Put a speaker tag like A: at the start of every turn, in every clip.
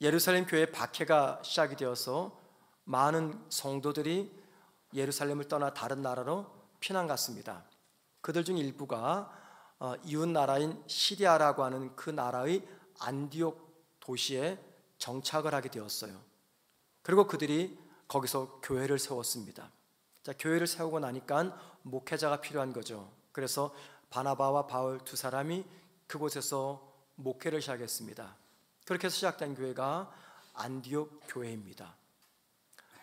A: 예루살렘 교회 박해가 시작이 되어서 많은 성도들이 예루살렘을 떠나 다른 나라로 피난 갔습니다. 그들 중 일부가 이웃 나라인 시리아라고 하는 그 나라의 안디옥 도시에 정착을 하게 되었어요. 그리고 그들이 거기서 교회를 세웠습니다. 자, 교회를 세우고 나니까 목회자가 필요한 거죠. 그래서 바나바와 바울 두 사람이 그곳에서 목회를 시작했습니다. 그렇게 해서 시작된 교회가 안디옥 교회입니다.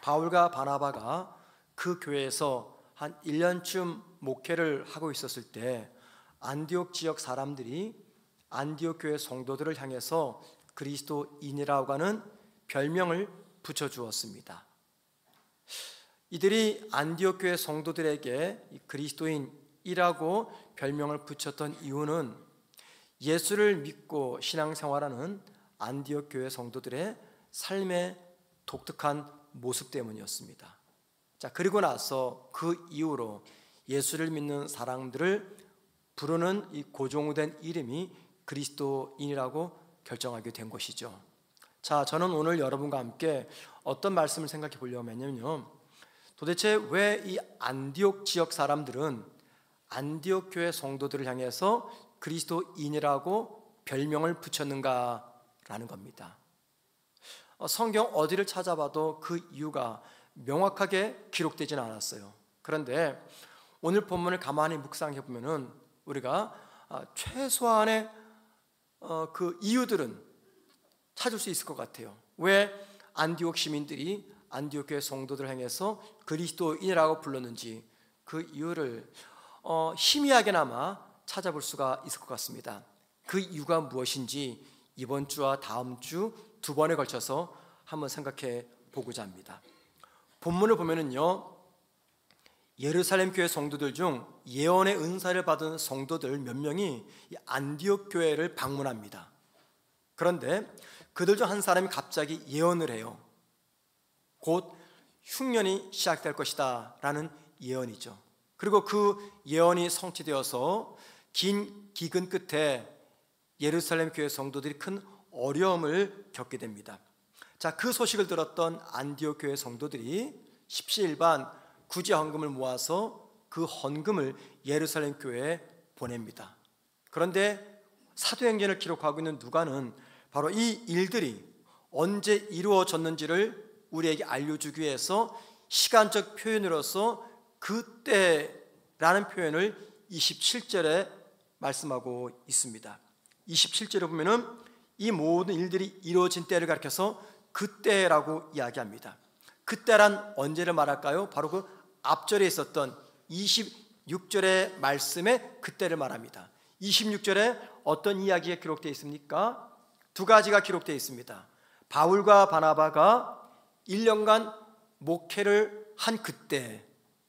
A: 바울과 바나바가 그 교회에서 한 1년쯤 목회를 하고 있었을 때 안디옥 지역 사람들이 안디옥 교회 성도들을 향해서 그리스도인이라고 하는 별명을 붙여주었습니다. 이들이 안디옥 교회 성도들에게 그리스도인이라고 별명을 붙였던 이유는 예수를 믿고 신앙생활하는 안디옥 교회 성도들의 삶의 독특한 모습 때문이었습니다. 자, 그리고 나서 그 이후로 예수를 믿는 사람들을 부르는 이 고정된 이름이 그리스도인이라고 결정하게 된 것이죠. 자, 저는 오늘 여러분과 함께 어떤 말씀을 생각해 보려고 하면요, 도대체 왜 이 안디옥 지역 사람들은 안디옥 교회 성도들을 향해서 그리스도인이라고 별명을 붙였는가라는 겁니다. 성경 어디를 찾아봐도 그 이유가 명확하게 기록되지는 않았어요. 그런데 오늘 본문을 가만히 묵상해 보면은 우리가 최소한의 그 이유들은 찾을 수 있을 것 같아요. 왜 안디옥 시민들이 안디옥 교회 성도들 향해서 그리스도인이라고 불렀는지 그 이유를 희미하게나마 찾아볼 수가 있을 것 같습니다. 그 이유가 무엇인지 이번 주와 다음 주 두 번에 걸쳐서 한번 생각해 보고자 합니다. 본문을 보면은요, 예루살렘 교회 성도들 중 예언의 은사를 받은 성도들 몇 명이 안디옥 교회를 방문합니다. 그런데 그들 중 한 사람이 갑자기 예언을 해요. 곧 흉년이 시작될 것이다 라는 예언이죠. 그리고 그 예언이 성취되어서 긴 기근 끝에 예루살렘 교회 성도들이 큰 어려움을 겪게 됩니다. 자, 그 소식을 들었던 안디옥 교회 성도들이 십시일반 구제 헌금을 모아서 그 헌금을 예루살렘 교회에 보냅니다. 그런데 사도행전을 기록하고 있는 누가는 바로 이 일들이 언제 이루어졌는지를 우리에게 알려주기 위해서 시간적 표현으로서 그때라는 표현을 27절에 말씀하고 있습니다. 27절에 보면은 이 모든 일들이 이루어진 때를 가리켜서 그때라고 이야기합니다. 그때란 언제를 말할까요? 바로 그 앞절에 있었던 26절의 말씀의 그때를 말합니다. 26절에 어떤 이야기가 기록되어 있습니까? 두 가지가 기록되어 있습니다. 바울과 바나바가 1년간 목회를 한 그때,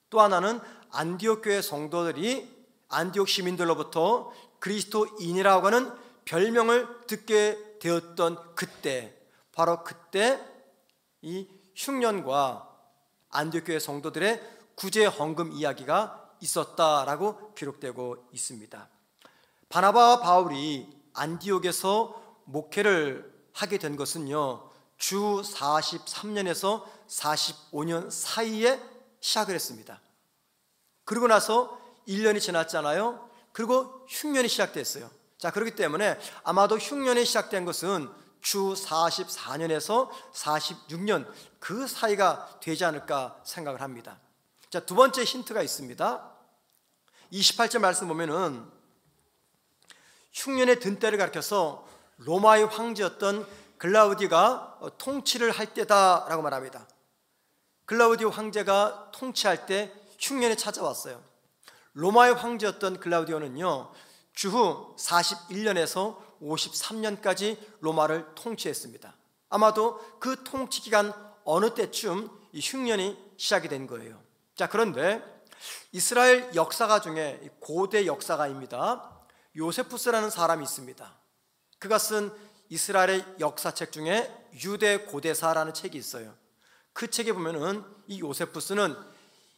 A: 또 하나는 안디옥 교회 성도들이 안디옥 시민들로부터 그리스도인이라고 하는 별명을 듣게 되었던 그때, 바로 그때 이 흉년과 안디옥 교회 성도들의 구제 헌금 이야기가 있었다라고 기록되고 있습니다. 바나바와 바울이 안디옥에서 목회를 하게 된 것은요, 주 43년에서 45년 사이에 시작을 했습니다. 그리고 나서 1년이 지났잖아요. 그리고 흉년이 시작됐어요. 자, 그렇기 때문에 아마도 흉년이 시작된 것은 주 44년에서 46년 그 사이가 되지 않을까 생각을 합니다. 자, 두 번째 힌트가 있습니다. 28절 말씀 보면은 흉년의 든 때를 가리켜서 로마의 황제였던 글라우디가 통치를 할 때다라고 말합니다. 글라우디오 황제가 통치할 때 흉년이 찾아왔어요. 로마의 황제였던 글라우디오는요, 주후 41년에서 53년까지 로마를 통치했습니다. 아마도 그 통치 기간 어느 때쯤 이 흉년이 시작이 된 거예요. 자, 그런데 이스라엘 역사가 중에 고대 역사가입니다. 요세푸스라는 사람이 있습니다. 그가 쓴 이스라엘의 역사책 중에 유대 고대사라는 책이 있어요. 그 책에 보면은 이 요세푸스는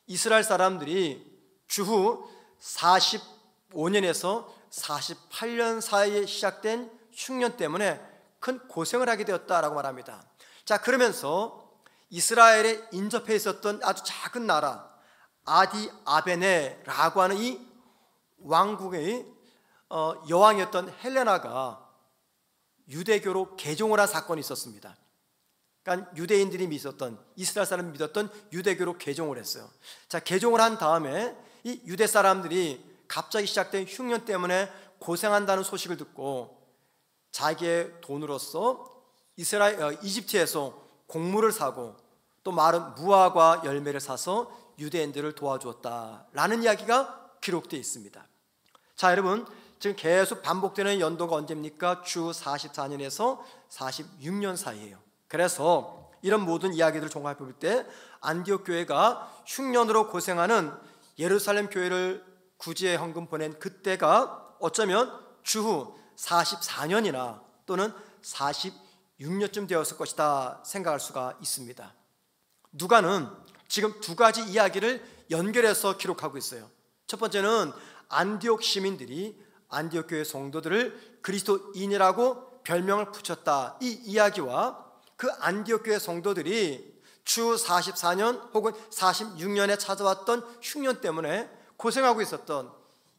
A: 이스라엘 사람들이 주후 45년에서 48년 사이에 시작된 흉년 때문에 큰 고생을 하게 되었다라고 말합니다. 자, 그러면서 이스라엘에 인접해 있었던 아주 작은 나라 아디 아베네라고 하는 이 왕국의 여왕이었던 헬레나가 유대교로 개종을 한 사건이 있었습니다. 그러니까 유대인들이 믿었던, 이스라엘 사람이 믿었던 유대교로 개종을 했어요. 자, 개종을 한 다음에 이 유대 사람들이 갑자기 시작된 흉년 때문에 고생한다는 소식을 듣고 자기의 돈으로서 이집트에서 곡물을 사고 또 마른 무화과 열매를 사서 유대인들을 도와주었다라는 이야기가 기록되어 있습니다. 자, 여러분, 지금 계속 반복되는 연도가 언제입니까? 주 44년에서 46년 사이에요. 그래서 이런 모든 이야기들을 종합해 볼 때 안디옥 교회가 흉년으로 고생하는 예루살렘 교회를 구제의 헌금 보낸 그때가 어쩌면 주후 44년이나 또는 46년쯤 되었을 것이다 생각할 수가 있습니다. 누가는 지금 두 가지 이야기를 연결해서 기록하고 있어요. 첫 번째는 안디옥 시민들이 안디옥 교회 성도들을 그리스도인이라고 별명을 붙였다, 이 이야기와 그 안디옥 교회 성도들이 주 44년 혹은 46년에 찾아왔던 흉년 때문에 고생하고 있었던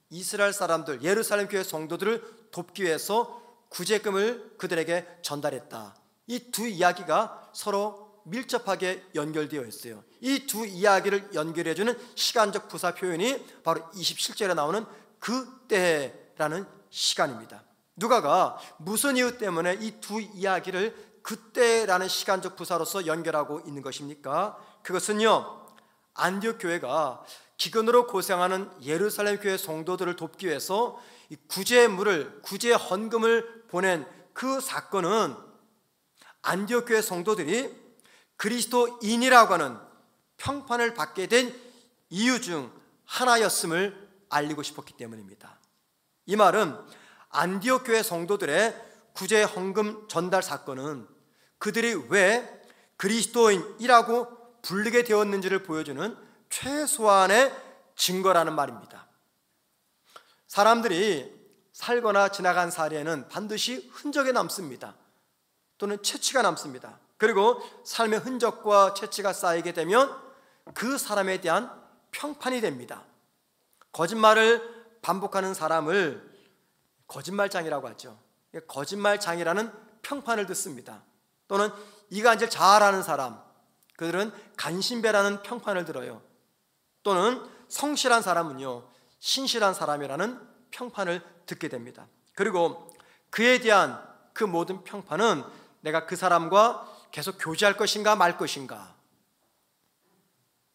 A: 이스라엘 사람들, 예루살렘 교회 성도들을 돕기 위해서 구제금을 그들에게 전달했다. 이 두 이야기가 서로 밀접하게 연결되어 있어요. 이 두 이야기를 연결해주는 시간적 부사 표현이 바로 27절에 나오는 그때라는 시간입니다. 누가가 무슨 이유 때문에 이 두 이야기를 그때라는 시간적 부사로서 연결하고 있는 것입니까? 그것은요, 안디옥 교회가 기근으로 고생하는 예루살렘 교회 성도들을 돕기 위해서 구제물을, 구제 헌금을 보낸 그 사건은 안디옥 교회 성도들이 그리스도인이라고 하는 평판을 받게 된 이유 중 하나였음을 알리고 싶었기 때문입니다. 이 말은 안디옥 교회 성도들의 구제 헌금 전달 사건은 그들이 왜 그리스도인이라고 불리게 되었는지를 보여주는 최소한의 증거라는 말입니다. 사람들이 살거나 지나간 사례에는 반드시 흔적이 남습니다. 또는 채취가 남습니다. 그리고 삶의 흔적과 채취가 쌓이게 되면 그 사람에 대한 평판이 됩니다. 거짓말을 반복하는 사람을 거짓말장이라고 하죠. 거짓말장이라는 평판을 듣습니다. 또는 이간질 잘하는 사람, 그들은 간신배라는 평판을 들어요. 또는 성실한 사람은요, 신실한 사람이라는 평판을 듣게 됩니다. 그리고 그에 대한 그 모든 평판은 내가 그 사람과 계속 교제할 것인가 말 것인가,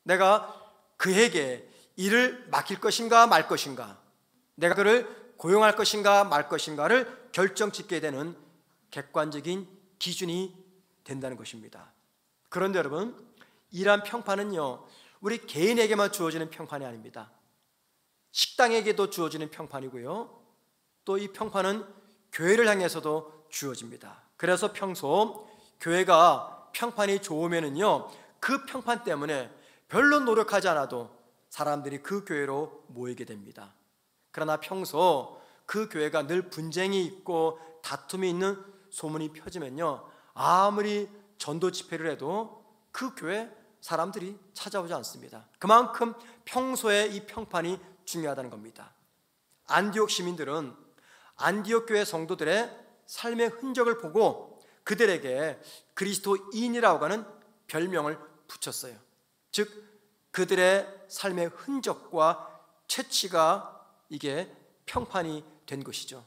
A: 내가 그에게 일을 맡길 것인가 말 것인가, 내가 그를 고용할 것인가 말 것인가를 결정짓게 되는 객관적인 기준이 된다는 것입니다. 그런데 여러분, 이러한 평판은요, 우리 개인에게만 주어지는 평판이 아닙니다. 식당에게도 주어지는 평판이고요, 또 이 평판은 교회를 향해서도 주어집니다. 그래서 평소 교회가 평판이 좋으면은요, 그 평판 때문에 별로 노력하지 않아도 사람들이 그 교회로 모이게 됩니다. 그러나 평소 그 교회가 늘 분쟁이 있고 다툼이 있는 소문이 펴지면요, 아무리 전도 집회를 해도 그 교회 사람들이 찾아오지 않습니다. 그만큼 평소에 이 평판이 중요하다는 겁니다. 안디옥 시민들은 안디옥 교회 성도들의 삶의 흔적을 보고 그들에게 그리스도인이라고 하는 별명을 붙였어요. 즉, 그들의 삶의 흔적과 채취가 이게 평판이 된 것이죠.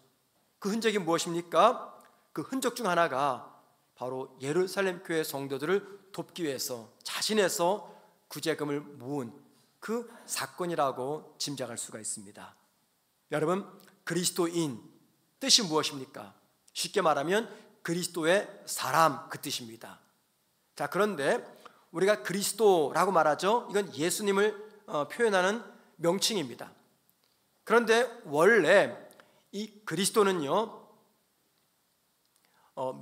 A: 그 흔적이 무엇입니까? 그 흔적 중 하나가 바로 예루살렘 교회 성도들을 돕기 위해서 자신에서 구제금을 모은 그 사건이라고 짐작할 수가 있습니다. 여러분, 그리스도인 뜻이 무엇입니까? 쉽게 말하면 그리스도의 사람, 그 뜻입니다. 자, 그런데 우리가 그리스도라고 말하죠. 이건 예수님을 표현하는 명칭입니다. 그런데 원래 이 그리스도는요,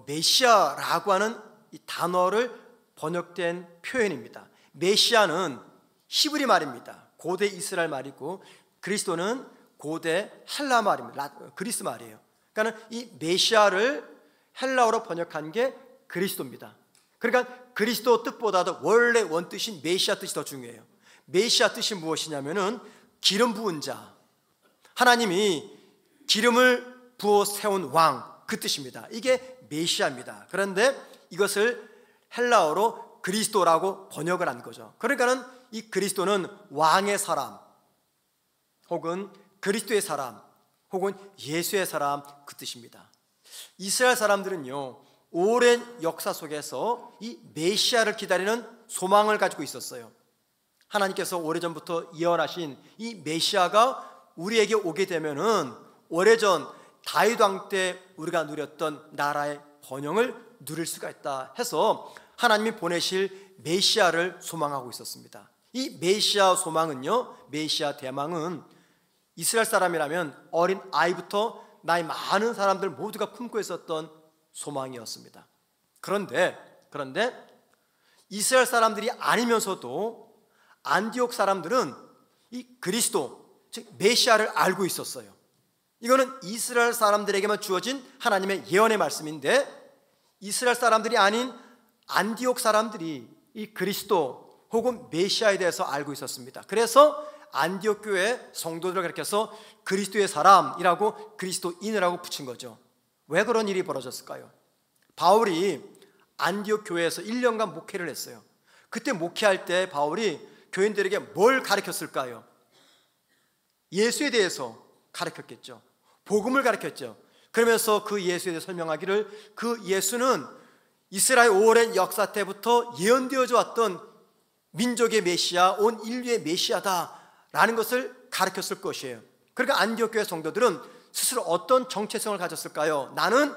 A: 메시아라고 하는 이 단어를 번역된 표현입니다. 메시아는 히브리 말입니다. 고대 이스라엘 말이고, 그리스도는 고대 헬라 말입니다. 그리스 말이에요. 그러니까 이 메시아를 헬라어로 번역한 게 그리스도입니다. 그러니까 그리스도 뜻보다도 원래 원뜻인 메시아 뜻이 더 중요해요. 메시아 뜻이 무엇이냐면은 기름 부은 자, 하나님이 기름을 부어 세운 왕, 그 뜻입니다. 이게 메시아입니다. 그런데 이것을 헬라어로 그리스도라고 번역을 한 거죠. 그러니까는 이 그리스도는 왕의 사람, 혹은 그리스도의 사람, 혹은 예수의 사람, 그 뜻입니다. 이스라엘 사람들은요, 오랜 역사 속에서 이 메시아를 기다리는 소망을 가지고 있었어요. 하나님께서 오래전부터 예언하신 이 메시아가 우리에게 오게 되면은 오래전 다윗 왕 때 우리가 누렸던 나라의 번영을 누릴 수가 있다 해서 하나님이 보내실 메시아를 소망하고 있었습니다. 이 메시아 소망은요, 메시아 대망은 이스라엘 사람이라면 어린 아이부터 나이 많은 사람들 모두가 품고 있었던 소망이었습니다. 그런데 이스라엘 사람들이 아니면서도 안디옥 사람들은 이 그리스도, 즉 메시아를 알고 있었어요. 이거는 이스라엘 사람들에게만 주어진 하나님의 예언의 말씀인데, 이스라엘 사람들이 아닌 안디옥 사람들이 이 그리스도 혹은 메시아에 대해서 알고 있었습니다. 그래서 안디옥 교회 성도들을 가리켜서 그리스도의 사람이라고 그리스도인이라고 붙인 거죠. 왜 그런 일이 벌어졌을까요? 바울이 안디옥 교회에서 1년간 목회를 했어요. 그때 목회할 때 바울이 교인들에게 뭘 가르쳤을까요? 예수에 대해서 가르쳤겠죠. 복음을 가르쳤죠. 그러면서 그 예수에 대해 설명하기를, 그 예수는 이스라엘 오랜 역사 때부터 예언되어져 왔던 민족의 메시아, 온 인류의 메시아다라는 것을 가르쳤을 것이에요. 그러니까 안디옥 교회 성도들은 스스로 어떤 정체성을 가졌을까요? 나는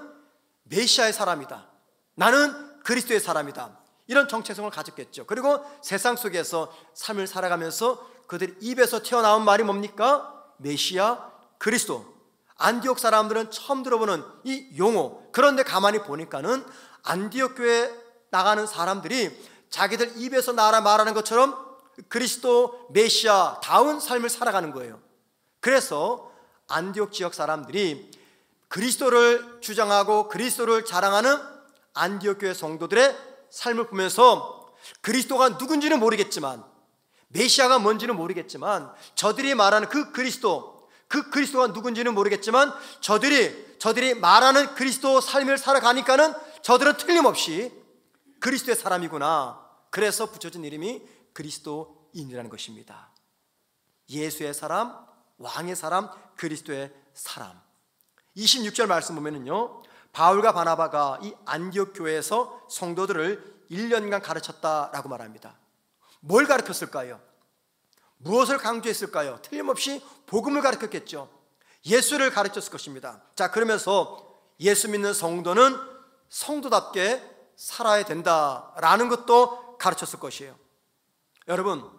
A: 메시아의 사람이다, 나는 그리스도의 사람이다, 이런 정체성을 가졌겠죠. 그리고 세상 속에서 삶을 살아가면서 그들 입에서 튀어나온 말이 뭡니까? 메시아, 그리스도. 안디옥 사람들은 처음 들어보는 이 용어. 그런데 가만히 보니까는 안디옥 교회에 나가는 사람들이 자기들 입에서 말하는 것처럼 그리스도, 메시아 다운 삶을 살아가는 거예요. 그래서 안디옥 지역 사람들이 그리스도를 주장하고 그리스도를 자랑하는 안디옥 교회 성도들의 삶을 보면서 그리스도가 누군지는 모르겠지만, 메시아가 뭔지는 모르겠지만, 저들이 말하는 그 그리스도가 누군지는 모르겠지만, 저들이 말하는 그리스도 삶을 살아가니까는 저들은 틀림없이 그리스도의 사람이구나. 그래서 붙여진 이름이 그리스도인이라는 것입니다. 예수의 사람, 왕의 사람, 그리스도의 사람. 26절 말씀 보면은요, 바울과 바나바가 이 안디옥 교회에서 성도들을 1년간 가르쳤다라고 말합니다. 뭘 가르쳤을까요? 무엇을 강조했을까요? 틀림없이 복음을 가르쳤겠죠. 예수를 가르쳤을 것입니다. 자, 그러면서 예수 믿는 성도는 성도답게 살아야 된다라는 것도 가르쳤을 것이에요. 여러분,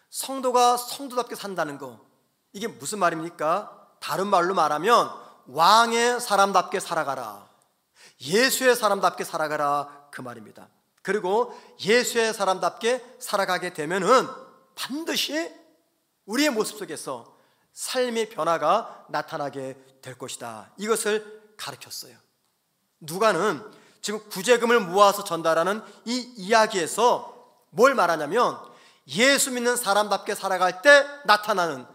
A: 성도가 성도답게 산다는 거, 이게 무슨 말입니까? 다른 말로 말하면 왕의 사람답게 살아가라, 예수의 사람답게 살아가라, 그 말입니다. 그리고 예수의 사람답게 살아가게 되면은 반드시 우리의 모습 속에서 삶의 변화가 나타나게 될 것이다. 이것을 가르쳤어요. 누가는 지금 구제금을 모아서 전달하는 이 이야기에서 뭘 말하냐면, 예수 믿는 사람답게 살아갈 때 나타나는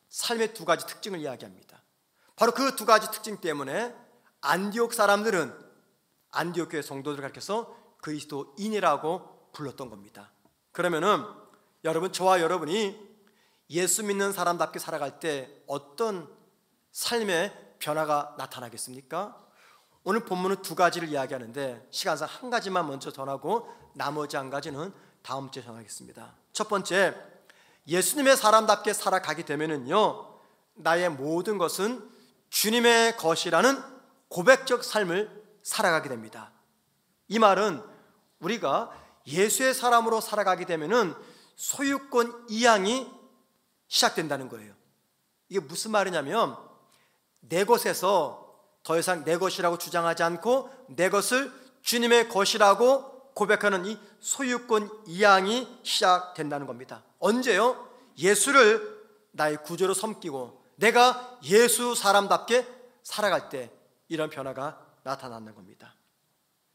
A: 삶의 두 가지 특징을 이야기합니다. 바로 그 두 가지 특징 때문에 안디옥 사람들은 안디옥 교회 성도들을 가르쳐서 그리스도인이라고 불렀던 겁니다. 그러면은 여러분, 저와 여러분이 예수 믿는 사람답게 살아갈 때 어떤 삶의 변화가 나타나겠습니까? 오늘 본문은 두 가지를 이야기하는데 시간상 한 가지만 먼저 전하고 나머지 한 가지는 다음 주에 전하겠습니다. 첫 번째, 예수님의 사람답게 살아가게 되면은요, 나의 모든 것은 주님의 것이라는 고백적 삶을 살아가게 됩니다. 이 말은 우리가 예수의 사람으로 살아가게 되면은 소유권 이양이 시작된다는 거예요. 이게 무슨 말이냐면, 내 것에서 더 이상 내 것이라고 주장하지 않고 내 것을 주님의 것이라고 고백하는 이 소유권 이양이 시작된다는 겁니다. 언제요? 예수를 나의 구주로 섬기고 내가 예수 사람답게 살아갈 때 이런 변화가 나타나는 겁니다.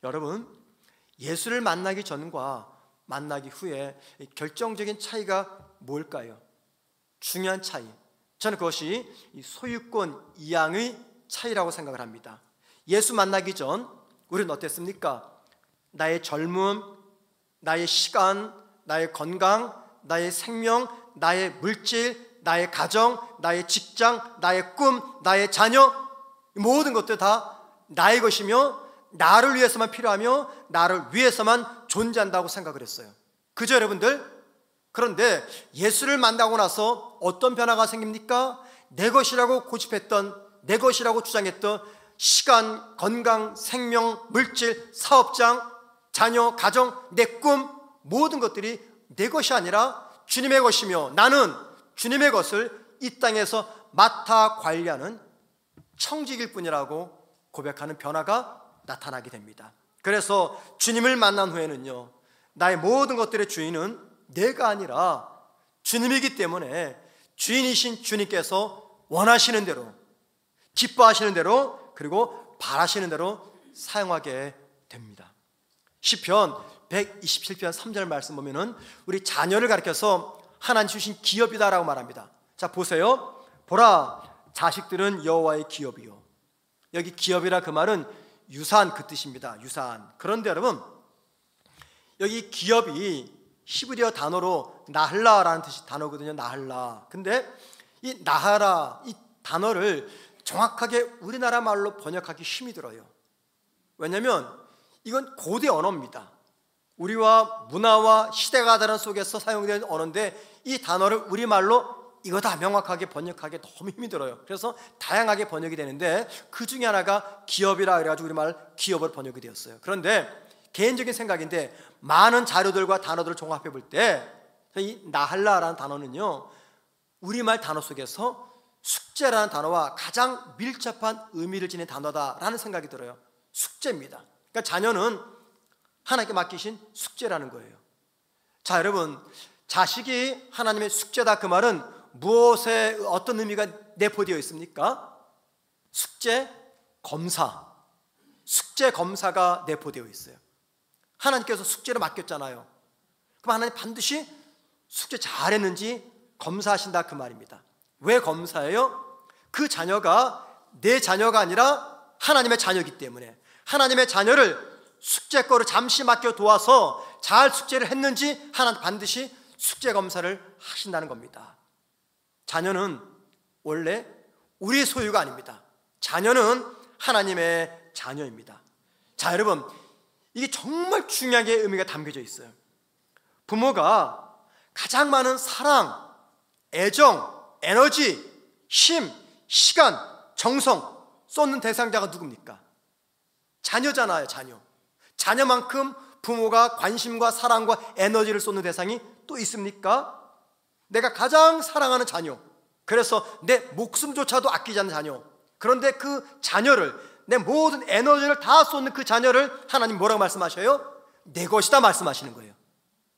A: 여러분, 예수를 만나기 전과 만나기 후에 결정적인 차이가 뭘까요? 중요한 차이, 저는 그것이 소유권 이양의 차이라고 생각을 합니다. 예수 만나기 전 우리는 어땠습니까? 나의 젊음, 나의 시간, 나의 건강, 나의 생명, 나의 물질, 나의 가정, 나의 직장, 나의 꿈, 나의 자녀, 모든 것들 다 나의 것이며 나를 위해서만 필요하며 나를 위해서만 존재한다고 생각을 했어요. 그죠, 여러분들? 그런데 예수를 만나고 나서 어떤 변화가 생깁니까? 내 것이라고 고집했던, 내 것이라고 주장했던 시간, 건강, 생명, 물질, 사업장, 자녀, 가정, 내 꿈, 모든 것들이 내 것이 아니라 주님의 것이며 나는 주님의 것을 이 땅에서 맡아 관리하는 청직일 뿐이라고 고백하는 변화가 나타나게 됩니다. 그래서 주님을 만난 후에는요, 나의 모든 것들의 주인은 내가 아니라 주님이기 때문에 주인이신 주님께서 원하시는 대로, 기뻐하시는 대로, 그리고 바라시는 대로 사용하게 됩니다. 시편 127편 3절 말씀 보면은 우리 자녀를 가리켜서 하나님 주신 기업이다라고 말합니다. 자, 보세요. 보라, 자식들은 여호와의 기업이요. 여기 기업이라 그 말은 유산, 그 뜻입니다. 유산. 그런데 여러분, 여기 기업이 히브리어 단어로 나할라라는 뜻이 단어거든요. 나할라. 근데 이 나하라, 이 단어를 정확하게 우리나라 말로 번역하기 힘이 들어요. 왜냐하면 이건 고대 언어입니다. 우리와 문화와 시대가 다른 속에서 사용되는 언어인데 이 단어를 우리말로 이거다 명확하게 번역하기 너무 힘이 들어요. 그래서 다양하게 번역이 되는데 그 중에 하나가 기업이라 그래가지고 우리말 기업으로 번역이 되었어요. 그런데 개인적인 생각인데 많은 자료들과 단어들을 종합해 볼 때 이 나할라라는 단어는요, 우리말 단어 속에서 숙제라는 단어와 가장 밀접한 의미를 지닌 단어다라는 생각이 들어요. 숙제입니다. 그러니까 자녀는 하나님께 맡기신 숙제라는 거예요. 자, 여러분, 자식이 하나님의 숙제다, 그 말은 무엇에 어떤 의미가 내포되어 있습니까? 숙제 검사, 숙제 검사가 내포되어 있어요. 하나님께서 숙제를 맡겼잖아요. 그럼 하나님 반드시 숙제 잘했는지 검사하신다, 그 말입니다. 왜 검사해요? 그 자녀가 내 자녀가 아니라 하나님의 자녀이기 때문에 하나님의 자녀를 숙제 거를 잠시 맡겨 도와서 잘 숙제를 했는지 하나님 반드시 숙제 검사를 하신다는 겁니다. 자녀는 원래 우리의 소유가 아닙니다. 자녀는 하나님의 자녀입니다. 자, 여러분, 이게 정말 중요하게 의미가 담겨져 있어요. 부모가 가장 많은 사랑, 애정, 에너지, 힘, 시간, 정성 쏟는 대상자가 누굽니까? 자녀잖아요. 자녀. 자녀만큼 부모가 관심과 사랑과 에너지를 쏟는 대상이 또 있습니까? 내가 가장 사랑하는 자녀, 그래서 내 목숨조차도 아끼지 않는 자녀, 그런데 그 자녀를, 내 모든 에너지를 다 쏟는 그 자녀를 하나님 뭐라고 말씀하셔요? 내 것이다 말씀하시는 거예요.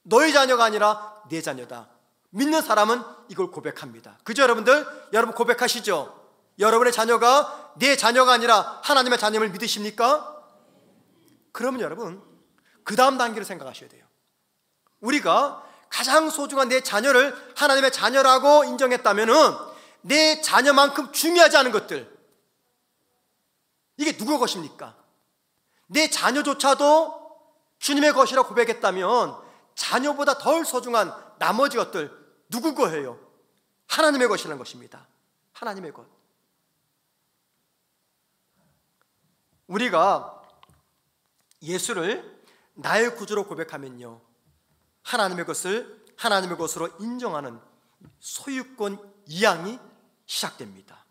A: 너희 자녀가 아니라 내 자녀다. 믿는 사람은 이걸 고백합니다. 그죠, 여러분들? 여러분 고백하시죠? 여러분의 자녀가 내 자녀가 아니라 하나님의 자녀임을 믿으십니까? 그러면 여러분, 그 다음 단계를 생각하셔야 돼요. 우리가 가장 소중한 내 자녀를 하나님의 자녀라고 인정했다면은 내 자녀만큼 중요하지 않은 것들, 이게 누구 것입니까? 내 자녀조차도 주님의 것이라고 고백했다면 자녀보다 덜 소중한 나머지 것들 누구 거예요? 하나님의 것이라는 것입니다. 하나님의 것. 우리가 예수를 나의 구주로 고백하면요, 하나님의 것을 하나님의 것으로 인정하는 소유권 이양이 시작됩니다.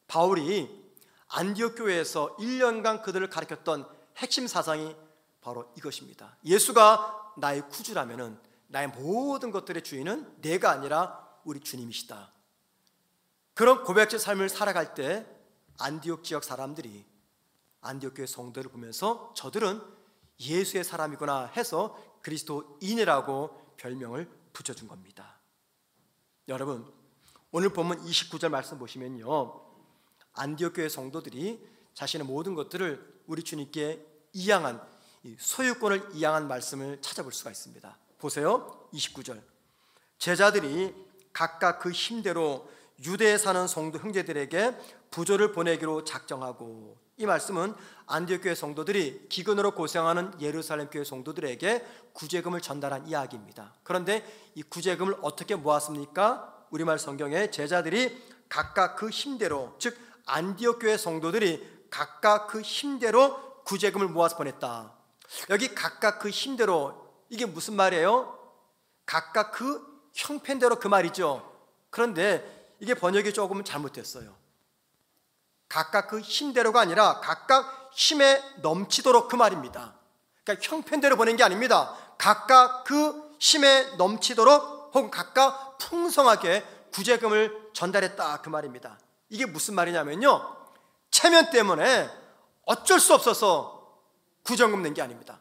A: 바울이 안디옥 교회에서 1년간 그들을 가르쳤던 핵심 사상이 바로 이것입니다. 예수가 나의 구주라면은 나의 모든 것들의 주인은 내가 아니라 우리 주님이시다. 그런 고백적 삶을 살아갈 때 안디옥 지역 사람들이 안디옥 교회 성도를 보면서 저들은 예수의 사람이구나 해서 그리스도인이라고 별명을 붙여준 겁니다. 여러분, 오늘 본문 29절 말씀 보시면요, 안디옥 교회 성도들이 자신의 모든 것들을 우리 주님께 이양한, 이 소유권을 이양한 말씀을 찾아볼 수가 있습니다. 보세요. 29절. 제자들이 각각 그 힘대로 유대에 사는 성도 형제들에게 부조를 보내기로 작정하고, 이 말씀은 안디옥 교회 성도들이 기근으로 고생하는 예루살렘 교회 성도들에게 구제금을 전달한 이야기입니다. 그런데 이 구제금을 어떻게 모았습니까? 우리말 성경에 제자들이 각각 그 힘대로, 즉 안디옥 교회 성도들이 각각 그 힘대로 구제금을 모아서 보냈다. 여기 각각 그 힘대로, 이게 무슨 말이에요? 각각 그 형편대로 그 말이죠. 그런데 이게 번역이 조금 잘못됐어요. 각각 그 힘대로가 아니라 각각 힘에 넘치도록 그 말입니다. 그러니까 형편대로 보낸 게 아닙니다. 각각 그 힘에 넘치도록 혹은 각각 풍성하게 구제금을 전달했다 그 말입니다. 이게 무슨 말이냐면요, 체면 때문에 어쩔 수 없어서 구제금 낸 게 아닙니다.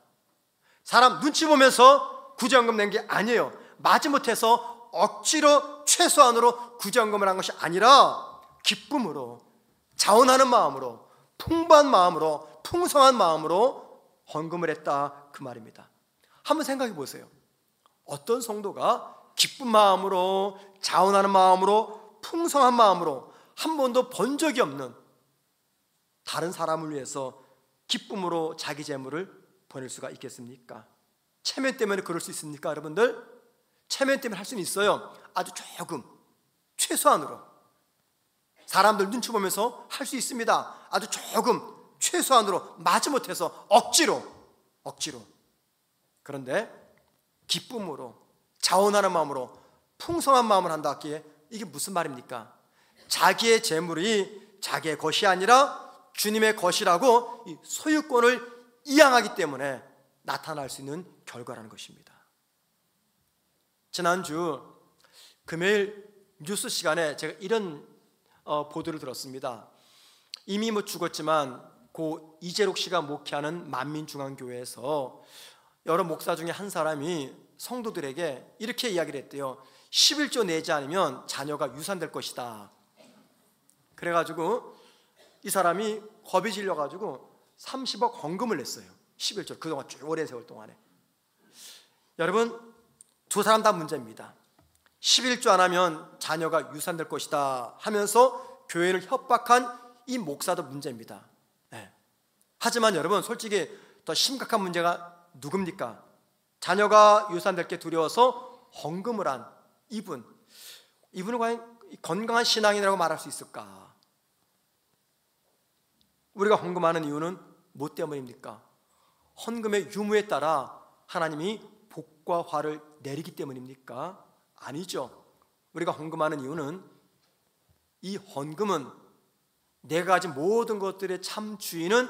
A: 사람 눈치 보면서 구제금 낸 게 아니에요. 마지못해서 억지로 최소한으로 구제금을 한 것이 아니라 기쁨으로, 자원하는 마음으로, 풍부한 마음으로, 풍성한 마음으로 헌금을 했다 그 말입니다. 한번 생각해 보세요. 어떤 성도가 기쁜 마음으로, 자원하는 마음으로, 풍성한 마음으로 한 번도 번 적이 없는 다른 사람을 위해서 기쁨으로 자기 재물을 보낼 수가 있겠습니까? 체면 때문에 그럴 수 있습니까, 여러분들? 체면 때문에 할 수는 있어요. 아주 조금, 최소한으로. 사람들 눈치 보면서 할 수 있습니다. 아주 조금, 최소한으로, 마지못해서 억지로. 그런데 기쁨으로, 자원하는 마음으로, 풍성한 마음을 한다 하기에 이게 무슨 말입니까? 자기의 재물이 자기의 것이 아니라 주님의 것이라고 이 소유권을 이양하기 때문에 나타날 수 있는 결과라는 것입니다. 지난주 금요일 뉴스 시간에 제가 이런 보도를 들었습니다. 이미 죽었지만 고 이재록 씨가 목회하는 만민중앙교회에서 여러 목사 중에 한 사람이 성도들에게 이렇게 이야기를 했대요. 11조 내지 않으면 자녀가 유산될 것이다. 그래가지고 이 사람이 겁이 질려가지고 30억 헌금을 냈어요. 11조, 그동안 쭉 오랜 세월 동안에. 여러분, 두 사람 다 문제입니다. 11조 안 하면 자녀가 유산될 것이다 하면서 교회를 협박한 이 목사도 문제입니다. 네. 하지만 여러분, 솔직히 더 심각한 문제가 누굽니까? 자녀가 유산될 게 두려워서 헌금을 한 이분은 과연 건강한 신앙인이라고 말할 수 있을까? 우리가 헌금하는 이유는 뭐 때문입니까? 헌금의 유무에 따라 하나님이 복과 화를 내리기 때문입니까? 아니죠. 우리가 헌금하는 이유는 이 헌금은 내가 가진 모든 것들의 참 주인은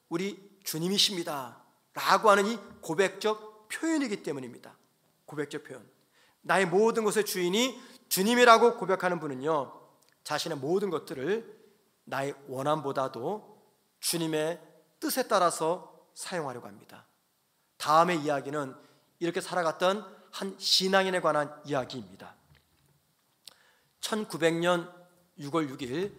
A: 우리 주님이십니다 라고 하는 이 고백적 표현이기 때문입니다. 고백적 표현. 나의 모든 것의 주인이 주님이라고 고백하는 분은요, 자신의 모든 것들을 나의 원함보다도 주님의 뜻에 따라서 사용하려고 합니다. 다음의 이야기는 이렇게 살아갔던 한 신앙인에 관한 이야기입니다. 1900년 6월 6일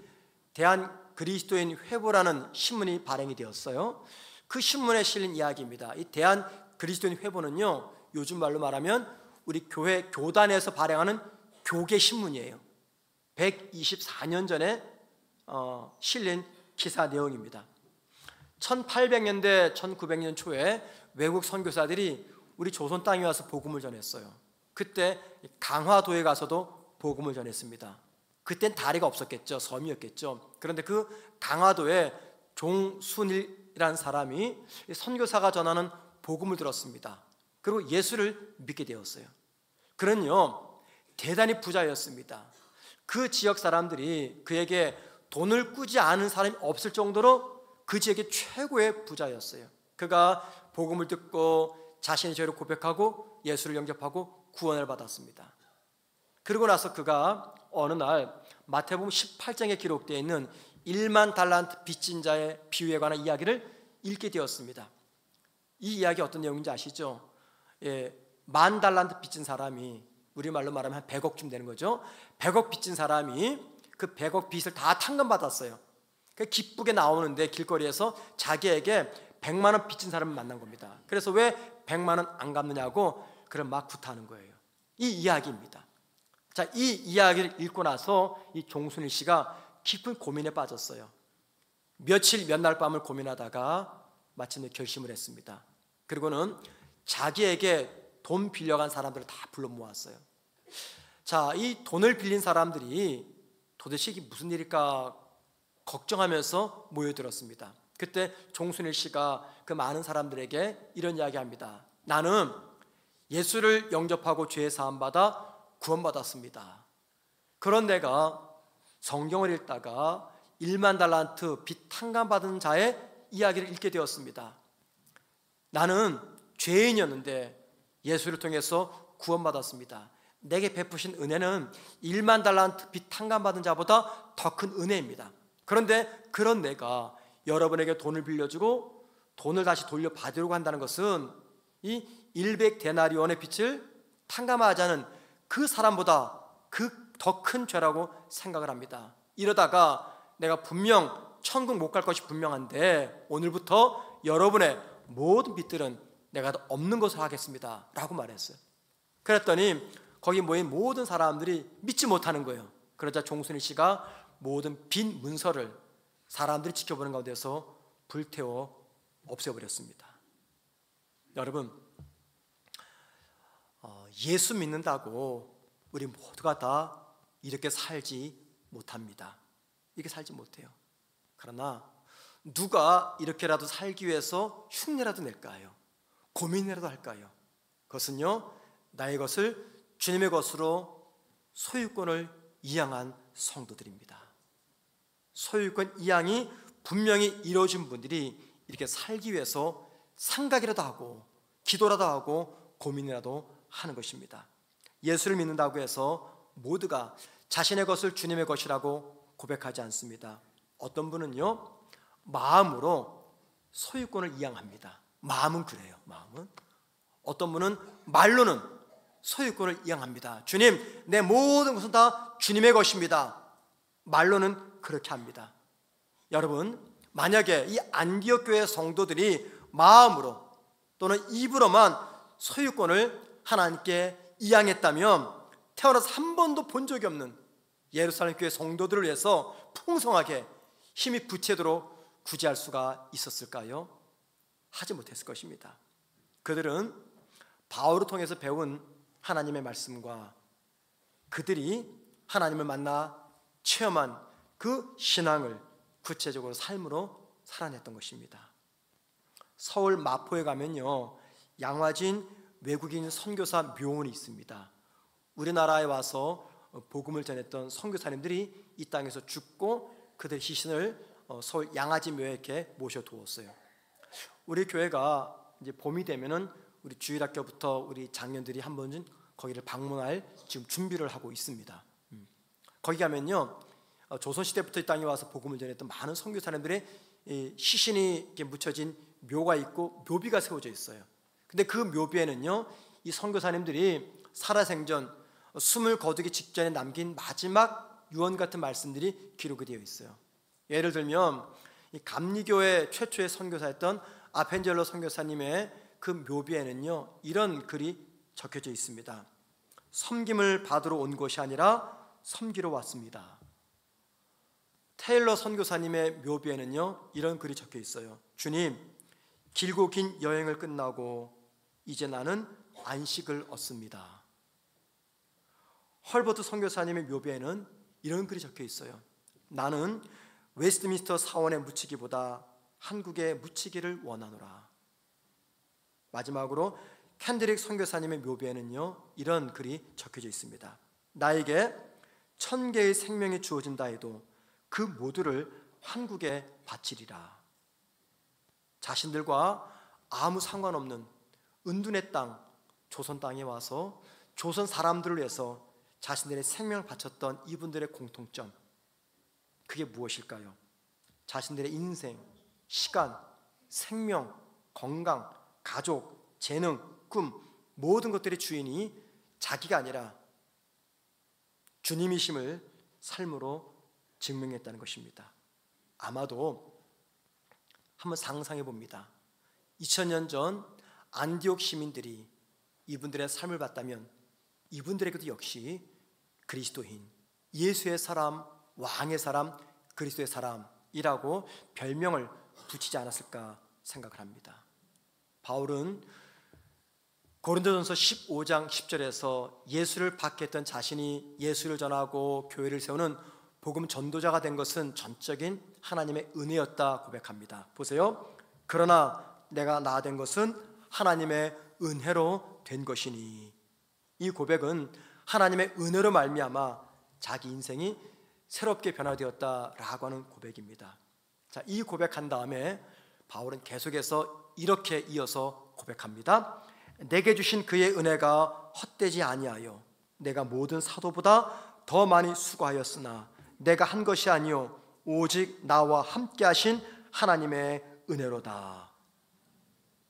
A: 대한그리스도인 회보라는 신문이 발행이 되었어요. 그 신문에 실린 이야기입니다. 이 대한그리스도인 회보는요, 요즘 말로 말하면 우리 교회 교단에서 발행하는 교계 신문이에요. 124년 전에 실린 기사 내용입니다. 1800년대 1900년 초에 외국 선교사들이 우리 조선 땅에 와서 복음을 전했어요. 그때 강화도에 가서도 복음을 전했습니다. 그땐 다리가 없었겠죠. 섬이었겠죠. 그런데 그 강화도에 종순일이라는 사람이 선교사가 전하는 복음을 들었습니다. 그리고 예수를 믿게 되었어요. 그는요, 대단히 부자였습니다. 그 지역 사람들이 그에게 돈을 꾸지 않은 사람이 없을 정도로 그 지역의 최고의 부자였어요. 그가 복음을 듣고 자신의 죄를 고백하고 예수를 영접하고 구원을 받았습니다. 그러고 나서 그가 어느 날 마태복음 18장에 기록되어 있는 1만 달란트 빚진 자의 비유에 관한 이야기를 읽게 되었습니다. 이 이야기 어떤 내용인지 아시죠? 1만 달란트 빚진 사람이, 우리말로 말하면 한 100억쯤 되는 거죠. 100억 빚진 사람이 그 100억 빚을 다 탕감받았어요. 기쁘게 나오는데 길거리에서 자기에게 100만 원 빚진 사람을 만난 겁니다. 그래서 왜 100만 원 안 갚느냐고 그를 막 구타하는 거예요. 이 이야기입니다. 자, 이 이야기를 읽고 나서 이 종순일 씨가 깊은 고민에 빠졌어요. 며칠 몇 날 밤을 고민하다가 마침내 결심을 했습니다. 그리고는 자기에게 돈 빌려간 사람들을 다 불러 모았어요. 자, 이 돈을 빌린 사람들이 도대체 이게 무슨 일일까 걱정하면서 모여들었습니다. 그때 종순일 씨가 그 많은 사람들에게 이런 이야기합니다. 나는 예수를 영접하고 죄 사함 받아 구원받았습니다. 그런 내가 성경을 읽다가 1만 달란트 빚 탕감받은 자의 이야기를 읽게 되었습니다. 나는 죄인이었는데 예수를 통해서 구원받았습니다. 내게 베푸신 은혜는 1만 달란트 빚 탕감받은 자보다 더 큰 은혜입니다. 그런데 그런 내가 여러분에게 돈을 빌려주고 돈을 다시 돌려받으려고 한다는 것은 이 100데나리온의 빚을 탕감하자는 그 사람보다 그 더 큰 죄라고 생각을 합니다. 이러다가 내가 분명 천국 못 갈 것이 분명한데 오늘부터 여러분의 모든 빚들은 내가 없는 것으로 하겠습니다 라고 말했어요. 그랬더니 거기 모인 모든 사람들이 믿지 못하는 거예요. 그러자 종순일 씨가 모든 빈 문서를 사람들이 지켜보는 가운데서 불태워 없애버렸습니다. 여러분, 예수 믿는다고 우리 모두가 다 이렇게 살지 못합니다. 이렇게 살지 못해요. 그러나 누가 이렇게라도 살기 위해서 흉내라도 낼까요? 고민이라도 할까요? 그것은요, 나의 것을 주님의 것으로 소유권을 이양한 성도들입니다. 소유권 이양이 분명히 이루어진 분들이 이렇게 살기 위해서 생각이라도 하고 기도라도 하고 고민이라도 하는 것입니다. 예수를 믿는다고 해서 모두가 자신의 것을 주님의 것이라고 고백하지 않습니다. 어떤 분은요, 마음으로 소유권을 이양합니다. 마음은 그래요. 마음은. 어떤 분은 말로는 소유권을 이양합니다. 주님, 내 모든 것은 다 주님의 것입니다. 말로는 그렇게 합니다. 여러분, 만약에 이 안디옥 교회 성도들이 마음으로 또는 입으로만 소유권을 하나님께 이양했다면 태어나서 한 번도 본 적이 없는 예루살렘 교회 성도들을 위해서 풍성하게 힘이 부채도록 구제할 수가 있었을까요? 하지 못했을 것입니다. 그들은 바울을 통해서 배운 하나님의 말씀과 그들이 하나님을 만나 체험한 그 신앙을 구체적으로 삶으로 살아냈던 것입니다. 서울 마포에 가면요, 양화진 외국인 선교사 묘원이 있습니다. 우리나라에 와서 복음을 전했던 선교사님들이 이 땅에서 죽고 그들의 시신을 서울 양화진 묘에 이렇게 모셔두었어요. 우리 교회가 이제 봄이 되면은 우리 주일학교부터 우리 장년들이 한 번은 거기를 방문할 지금 준비를 하고 있습니다. 거기 가면요, 조선시대부터 이 땅에 와서 복음을 전했던 많은 선교사님들의 시신이 이렇게 묻혀진 묘가 있고 묘비가 세워져 있어요. 근데 그 묘비에는요, 이 선교사님들이 살아생전 숨을 거두기 직전에 남긴 마지막 유언 같은 말씀들이 기록이 되어 있어요. 예를 들면 이 감리교회 최초의 선교사였던 아펜젤로 선교사님의 그 묘비에는요, 이런 글이 적혀져 있습니다. 섬김을 받으러 온 것이 아니라 섬기러 왔습니다. 테일러 선교사님의 묘비에는요, 이런 글이 적혀 있어요. 주님, 길고 긴 여행을 끝나고 이제 나는 안식을 얻습니다. 헐버트 선교사님의 묘비에는 이런 글이 적혀 있어요. 나는 웨스트민스터 사원에 묻히기보다 한국에 묻히기를 원하노라. 마지막으로 캔드릭 선교사님의 묘비에는요, 이런 글이 적혀져 있습니다. 나에게 1000개의 생명이 주어진다 해도 그 모두를 한국에 바치리라. 자신들과 아무 상관없는 은둔의 땅, 조선 땅에 와서 조선 사람들을 위해서 자신들의 생명을 바쳤던 이분들의 공통점, 그게 무엇일까요? 자신들의 인생, 시간, 생명, 건강, 가족, 재능, 꿈, 모든 것들의 주인이 자기가 아니라 주님이심을 삶으로 증명했다는 것입니다. 아마도 한번 상상해 봅니다. 2000년 전 안디옥 시민들이 이분들의 삶을 봤다면 이분들에게도 역시 그리스도인, 예수의 사람, 왕의 사람, 그리스도의 사람이라고 별명을 붙이지 않았을까 생각을 합니다. 바울은 고린도전서 15장 10절에서 예수를 박해했던 자신이 예수를 전하고 교회를 세우는 복음 전도자가 된 것은 전적인 하나님의 은혜였다 고백합니다. 보세요. 그러나 내가 나 된 것은 하나님의 은혜로 된 것이니. 이 고백은 하나님의 은혜로 말미암아 자기 인생이 새롭게 변화되었다라고 하는 고백입니다. 자, 이 고백한 다음에 바울은 계속해서 이렇게 이어서 고백합니다. 내게 주신 그의 은혜가 헛되지 아니하여 내가 모든 사도보다 더 많이 수고하였으나 내가 한 것이 아니요 오직 나와 함께 하신 하나님의 은혜로다.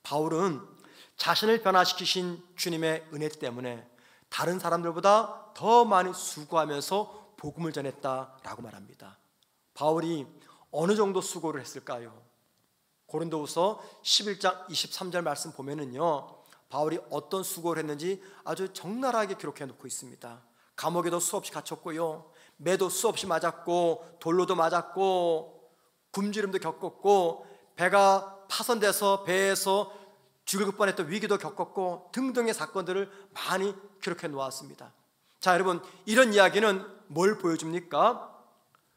A: 바울은 자신을 변화시키신 주님의 은혜 때문에 다른 사람들보다 더 많이 수고하면서 복음을 전했다라고 말합니다. 바울이 어느 정도 수고를 했을까요? 고린도후서 11장 23절 말씀 보면은요, 바울이 어떤 수고를 했는지 아주 적나라하게 기록해 놓고 있습니다. 감옥에도 수없이 갇혔고요, 매도 수없이 맞았고, 돌로도 맞았고, 굶주림도 겪었고, 배가 파손돼서 배에서 죽을 뻔했던 위기도 겪었고 등등의 사건들을 많이 기록해 놓았습니다. 자, 여러분, 이런 이야기는 뭘 보여줍니까?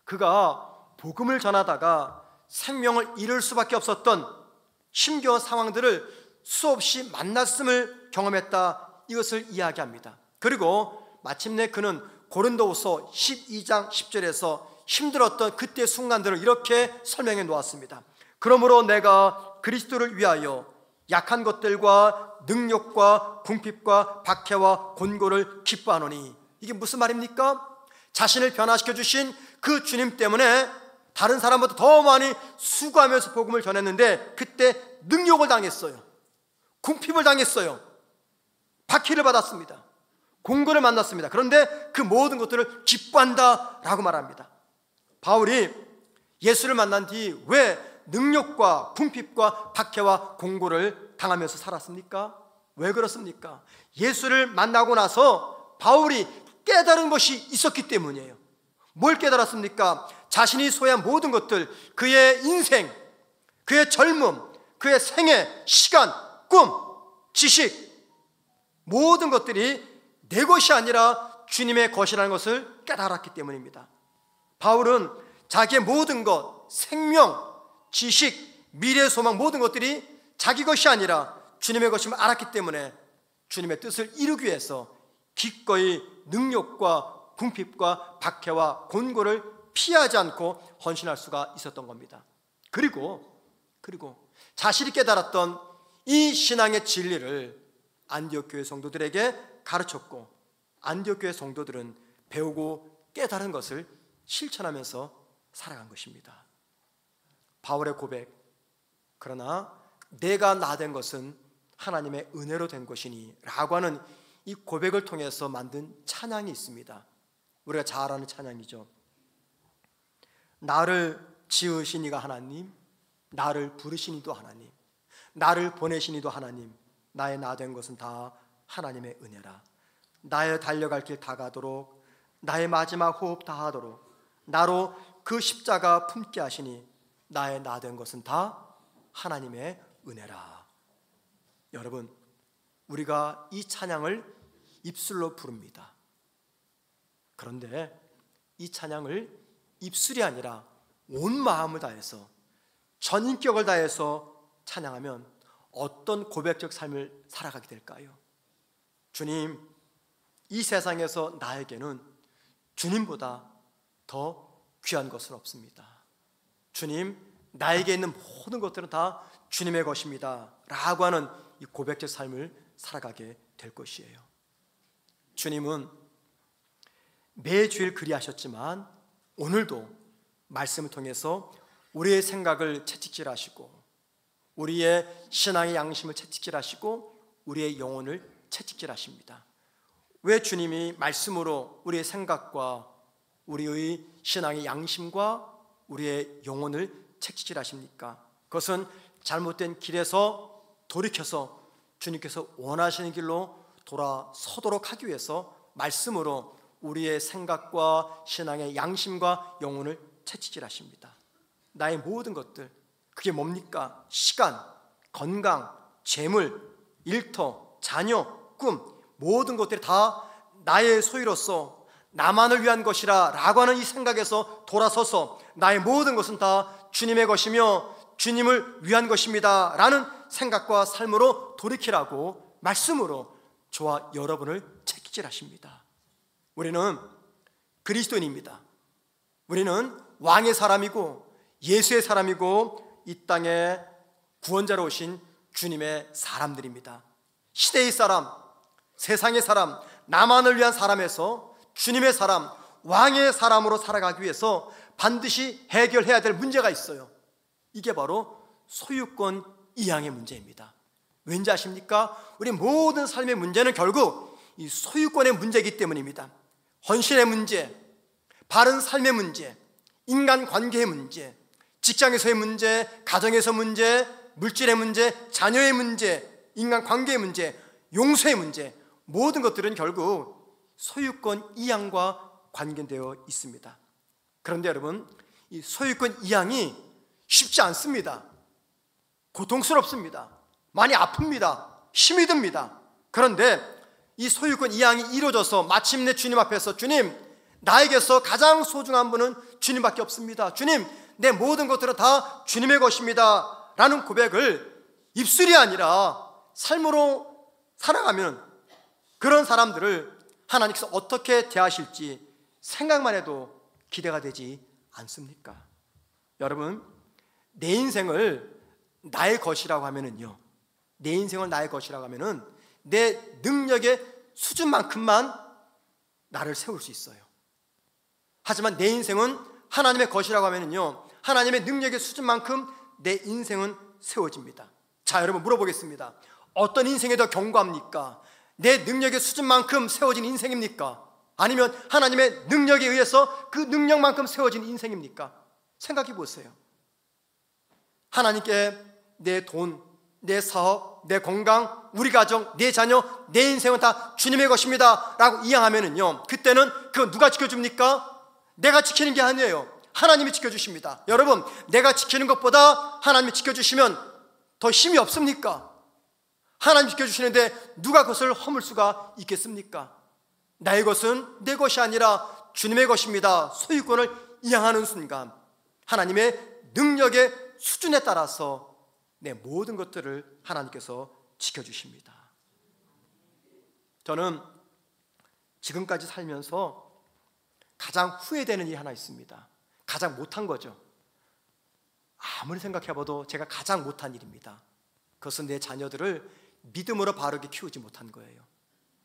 A: 그가 복음을 전하다가 생명을 잃을 수밖에 없었던 힘겨운 상황들을 수없이 만났음을 경험했다, 이것을 이야기합니다. 그리고 마침내 그는 고린도후서 12장 10절에서 힘들었던 그때 순간들을 이렇게 설명해 놓았습니다. 그러므로 내가 그리스도를 위하여 약한 것들과 능력과 궁핍과 박해와 곤고를 기뻐하노니. 이게 무슨 말입니까? 자신을 변화시켜 주신 그 주님 때문에 다른 사람보다 더 많이 수고하면서 복음을 전했는데 그때 능욕을 당했어요. 궁핍을 당했어요. 박해를 받았습니다. 곤고를 만났습니다. 그런데 그 모든 것들을 기뻐한다라고 말합니다. 바울이 예수를 만난 뒤 왜 능력과 궁핍과 박해와 공고를 당하면서 살았습니까? 왜 그렇습니까? 예수를 만나고 나서 바울이 깨달은 것이 있었기 때문이에요. 뭘 깨달았습니까? 자신이 소유한 모든 것들, 그의 인생, 그의 젊음, 그의 생애, 시간, 꿈, 지식, 모든 것들이 내 것이 아니라 주님의 것이라는 것을 깨달았기 때문입니다. 바울은 자기의 모든 것, 생명, 지식, 미래 소망, 모든 것들이 자기 것이 아니라 주님의 것임을 알았기 때문에 주님의 뜻을 이루기 위해서 기꺼이 능력과 궁핍과 박해와 곤고를 피하지 않고 헌신할 수가 있었던 겁니다. 그리고 자신이 깨달았던 이 신앙의 진리를 안디옥 교회 성도들에게 가르쳤고, 안디옥 교회 성도들은 배우고 깨달은 것을 실천하면서 살아간 것입니다. 바울의 고백, 그러나 내가 나 된 것은 하나님의 은혜로 된 것이니 라고 하는 이 고백을 통해서 만든 찬양이 있습니다. 우리가 잘 아는 찬양이죠. 나를 지으신 이가 하나님, 나를 부르신 이도 하나님, 나를 보내신 이도 하나님, 나의 나 된 것은 다 하나님의 은혜라. 나의 달려갈 길 다 가도록, 나의 마지막 호흡 다 하도록 나로 그 십자가 품게 하시니 나의 나 된 것은 다 하나님의 은혜라. 여러분, 우리가 이 찬양을 입술로 부릅니다. 그런데 이 찬양을 입술이 아니라 온 마음을 다해서, 전 인격을 다해서 찬양하면 어떤 고백적 삶을 살아가게 될까요? 주님, 이 세상에서 나에게는 주님보다 더 귀한 것은 없습니다. 주님, 나에게 있는 모든 것들은 다 주님의 것입니다 라고 하는 이 고백적 삶을 살아가게 될 것이에요. 주님은 매주일 그리하셨지만 오늘도 말씀을 통해서 우리의 생각을 채찍질하시고, 우리의 신앙의 양심을 채찍질하시고, 우리의 영혼을 채찍질하십니다. 왜 주님이 말씀으로 우리의 생각과 우리의 신앙의 양심과 우리의 영혼을 채찍질하십니까? 그것은 잘못된 길에서 돌이켜서 주님께서 원하시는 길로 돌아서도록 하기 위해서 말씀으로 우리의 생각과 신앙의 양심과 영혼을 채찍질하십니다. 나의 모든 것들, 그게 뭡니까? 시간, 건강, 재물, 일터, 자녀, 꿈, 모든 것들이 다 나의 소유로서 나만을 위한 것이라 라고 하는 이 생각에서 돌아서서 나의 모든 것은 다 주님의 것이며 주님을 위한 것입니다 라는 생각과 삶으로 돌이키라고 말씀으로 저와 여러분을 채찍질하십니다. 우리는 그리스도인입니다. 우리는 왕의 사람이고 예수의 사람이고 이 땅에 구원자로 오신 주님의 사람들입니다. 시대의 사람, 세상의 사람, 나만을 위한 사람에서 주님의 사람, 왕의 사람으로 살아가기 위해서 반드시 해결해야 될 문제가 있어요. 이게 바로 소유권 이양의 문제입니다. 왠지 아십니까? 우리 모든 삶의 문제는 결국 이 소유권의 문제이기 때문입니다. 헌신의 문제, 바른 삶의 문제, 인간관계의 문제, 직장에서의 문제, 가정에서 문제, 물질의 문제, 자녀의 문제, 인간관계의 문제, 용서의 문제, 모든 것들은 결국 소유권 이양과 관계되어 있습니다. 그런데 여러분, 이 소유권 이양이 쉽지 않습니다. 고통스럽습니다. 많이 아픕니다. 힘이 듭니다. 그런데 이 소유권 이양이 이루어져서 마침내 주님 앞에서 주님, 나에게서 가장 소중한 분은 주님밖에 없습니다. 주님, 내 모든 것들은 다 주님의 것입니다 라는 고백을 입술이 아니라 삶으로 살아가면 그런 사람들을 하나님께서 어떻게 대하실지 생각만 해도 기대가 되지 않습니까? 여러분, 내 인생을 나의 것이라고 하면은요, 내 인생을 나의 것이라고 하면은 내 능력의 수준만큼만 나를 세울 수 있어요. 하지만 내 인생은 하나님의 것이라고 하면은요, 하나님의 능력의 수준만큼 내 인생은 세워집니다. 자, 여러분 물어보겠습니다. 어떤 인생이 더 견고합니까? 내 능력의 수준만큼 세워진 인생입니까? 아니면 하나님의 능력에 의해서 그 능력만큼 세워진 인생입니까? 생각해 보세요. 하나님께 내 돈, 내 사업, 내 건강, 우리 가정, 내 자녀, 내 인생은 다 주님의 것입니다 라고 이양하면은요, 그때는 그건 누가 지켜줍니까? 내가 지키는 게 아니에요. 하나님이 지켜주십니다. 여러분, 내가 지키는 것보다 하나님이 지켜주시면 더 힘이 없습니까? 하나님 지켜주시는데 누가 그것을 허물 수가 있겠습니까? 나의 것은 내 것이 아니라 주님의 것입니다. 소유권을 이양하는 순간 하나님의 능력의 수준에 따라서 내 모든 것들을 하나님께서 지켜주십니다. 저는 지금까지 살면서 가장 후회되는 일이 하나 있습니다. 가장 못한 거죠. 아무리 생각해봐도 제가 가장 못한 일입니다. 그것은 내 자녀들을 믿음으로 바르게 키우지 못한 거예요.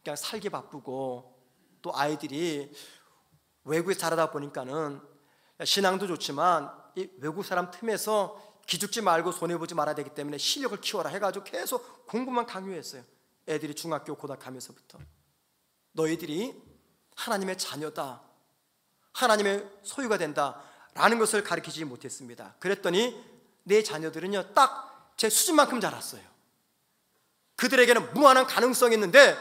A: 그냥 살기 바쁘고 또 아이들이 외국에 자라다 보니까는 신앙도 좋지만 이 외국 사람 틈에서 기죽지 말고 손해보지 말아야 되기 때문에 실력을 키워라 해가지고 계속 공부만 강요했어요. 애들이 중학교, 고등학교 가면서부터. 너희들이 하나님의 자녀다, 하나님의 소유가 된다 라는 것을 가르치지 못했습니다. 그랬더니 내 자녀들은요, 딱 제 수준만큼 자랐어요. 그들에게는 무한한 가능성이 있는데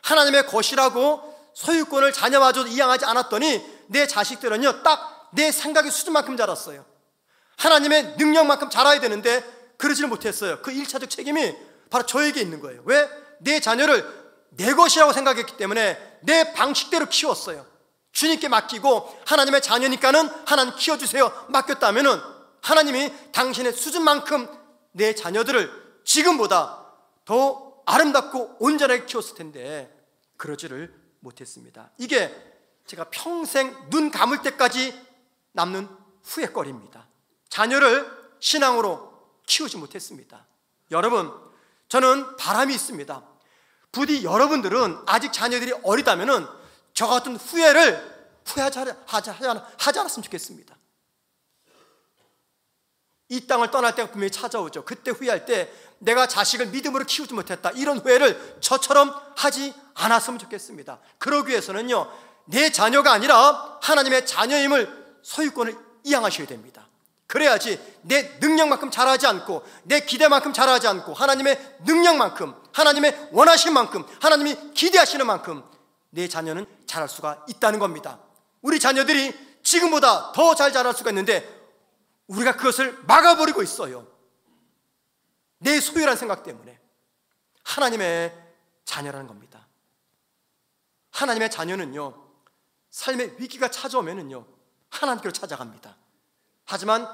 A: 하나님의 것이라고 소유권을 자녀마저 이양하지 않았더니 내 자식들은요, 딱 내 생각의 수준만큼 자랐어요. 하나님의 능력만큼 자라야 되는데 그러지를 못했어요. 그 1차적 책임이 바로 저에게 있는 거예요. 왜? 내 자녀를 내 것이라고 생각했기 때문에 내 방식대로 키웠어요. 주님께 맡기고 하나님의 자녀니까는 하나님 키워주세요 맡겼다면은 하나님이 당신의 수준만큼 내 자녀들을 지금보다 더 아름답고 온전하게 키웠을 텐데 그러지를 못했습니다. 이게 제가 평생 눈 감을 때까지 남는 후회거리입니다. 자녀를 신앙으로 키우지 못했습니다. 여러분, 저는 바람이 있습니다. 부디 여러분들은 아직 자녀들이 어리다면은 저 같은 후회를 하지 않았으면 좋겠습니다. 이 땅을 떠날 때가 분명히 찾아오죠. 그때 후회할 때 내가 자식을 믿음으로 키우지 못했다, 이런 후회를 저처럼 하지 않았으면 좋겠습니다. 그러기 위해서는요, 내 자녀가 아니라 하나님의 자녀임을, 소유권을 이양하셔야 됩니다. 그래야지 내 능력만큼 잘하지 않고 내 기대만큼 잘하지 않고 하나님의 능력만큼, 하나님의 원하신 만큼, 하나님이 기대하시는 만큼 내 자녀는 자랄 수가 있다는 겁니다. 우리 자녀들이 지금보다 더 잘 자랄 수가 있는데 우리가 그것을 막아버리고 있어요. 내 소유라는 생각 때문에. 하나님의 자녀라는 겁니다. 하나님의 자녀는요, 삶의 위기가 찾아오면은요, 하나님께로 찾아갑니다. 하지만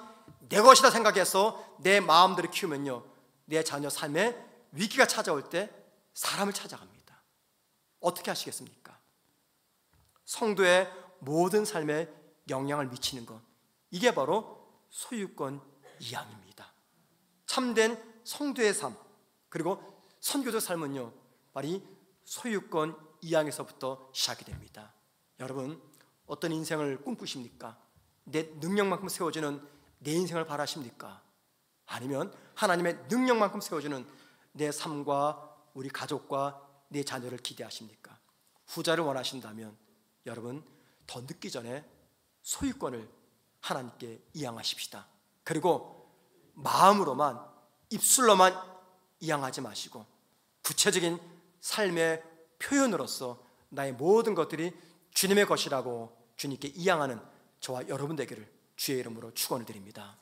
A: 내 것이다 생각해서 내 마음대로 키우면요, 내 자녀 삶에 위기가 찾아올 때 사람을 찾아갑니다. 어떻게 하시겠습니까? 성도의 모든 삶에 영향을 미치는 것, 이게 바로 소유권 이양입니다. 참된 성도의 삶, 그리고 선교적 삶은요, 바로 이 소유권 이양에서부터 시작이 됩니다. 여러분, 어떤 인생을 꿈꾸십니까? 내 능력만큼 세워지는 내 인생을 바라십니까? 아니면 하나님의 능력만큼 세워지는 내 삶과 우리 가족과 내 자녀를 기대하십니까? 후자를 원하신다면 여러분, 더 늦기 전에 소유권을 하나님께 이양하십시다. 그리고 마음으로만, 입술로만 이양하지 마시고 구체적인 삶의 표현으로서 나의 모든 것들이 주님의 것이라고 주님께 이양하는 저와 여러분 되기를 주의 이름으로 축원을 드립니다.